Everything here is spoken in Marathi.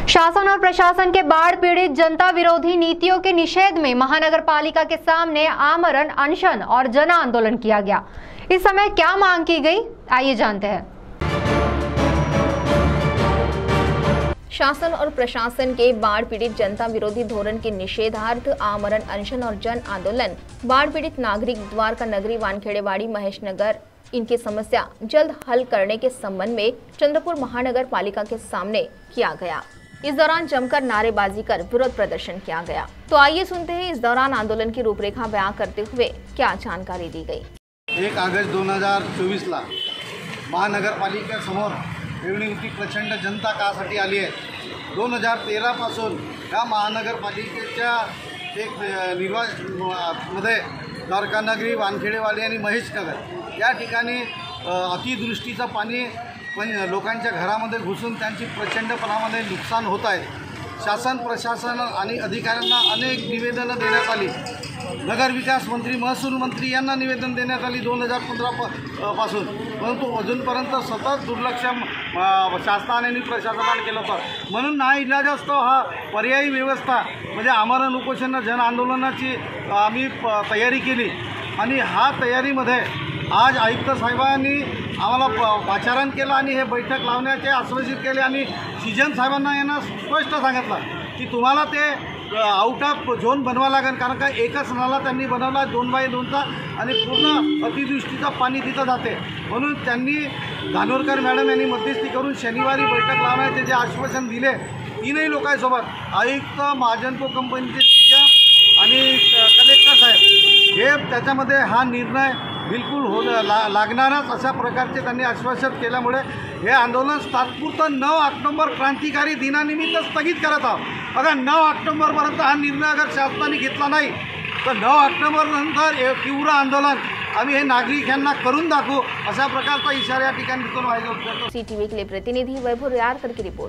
शासन और प्रशासन के बाढ़ पीड़ित जनता विरोधी नीतियों के निषेध में महानगर पालिका के सामने आमरण अनशन और जन आंदोलन किया गया। इस समय क्या मांग की गई, आइए जानते हैं। शासन और प्रशासन के बाढ़ पीड़ित जनता विरोधी धोरण के निषेधार्थ आमरण अनशन और जन आंदोलन बाढ़ पीड़ित नागरिक द्वारका नगरी वानखेड़ेवाड़ी महेश नगर इनकी समस्या जल्द हल करने के संबंध में चंद्रपुर महानगर पालिका के सामने किया गया। इस दौरान जमकर नारेबाजी कर विरोध प्रदर्शन किया गया। तो आइए सुनते हैं इस दौरान आंदोलन की रूपरेखा बयां करते हुए क्या जानकारी दी गई। 1 ऑगस्ट 2024 ला महानगरपालिकेसमोर एवढी प्रचंड जनता कासाठी आली आहे। 2013 पासून या महानगरपालिकेच्या एक निर्वाचनमध्ये द्वारका नगरी वानखेडेवाडी आणि महेश नगर या ठिकाणी अतिवृष्टीचं पाणी लोकांच्या घरामध्ये घुसून त्यांची प्रचंड प्रमाणामध्ये नुकसान होत आहे। शासन प्रशासन आणि अधिकाऱ्यांना अनेक निवेदनं देण्यात आली। नगर विकास मंत्री महसूल मंत्री यांना निवेदन देण्यात आली 2015 पासून, परंतु अजूनपर्यंत सतत दुर्लक्ष शासनाने आणि प्रशासनाने केलं होतं। म्हणून नाईलाजास्तव हा पर्यायी व्यवस्था म्हणजे आमरण उपोषण जन आंदोलनाची आम्ही तयारी केली आणि हा तयारीमध्ये आज आयुक्त साहेबांनी आम्हाला पाचारण केलं आणि हे बैठक लावण्याचे आश्वासित केले आणि सीजन साहेबांना यांना स्पष्ट सांगितलं की तुम्हाला ते आउट ऑफ झोन बनवा लागेल, कारण का एकच नाला त्यांनी बनवला 2x2चा आणि पूर्ण अतिवृष्टीचं पाणी तिथं जाते। म्हणून त्यांनी धानोरकर मॅडम यांनी मध्यस्थी करून शनिवारी बैठक लावण्याचे जे आश्वासन दिले तीनही लोकांसोबत आयुक्त महाजनको कंपनीचे सीएम आणि कलेक्टर साहेब हे त्याच्यामध्ये हा निर्णय बिलकुल लागणारच अशा प्रकारचे त्यांनी आश्वासन केल्यामुळे हे आंदोलन तात्पुरतं 9 ऑक्टोबर क्रांतिकारी दिनानिमित्त स्थगित करत आहोत। अगर 9 ऑक्टोबरपर्यंत हा निर्णय अगर शासनाने घेतला नाही तर 9 ऑक्टोबर नंतर तीव्र आंदोलन आम्ही हे नागरिकांना करून दाखवू अशा प्रकारचा इशारा या ठिकाणी व्हायचा होता। CTV के लिए प्रतिनिधि वैभव रियारकर की रिपोर्ट।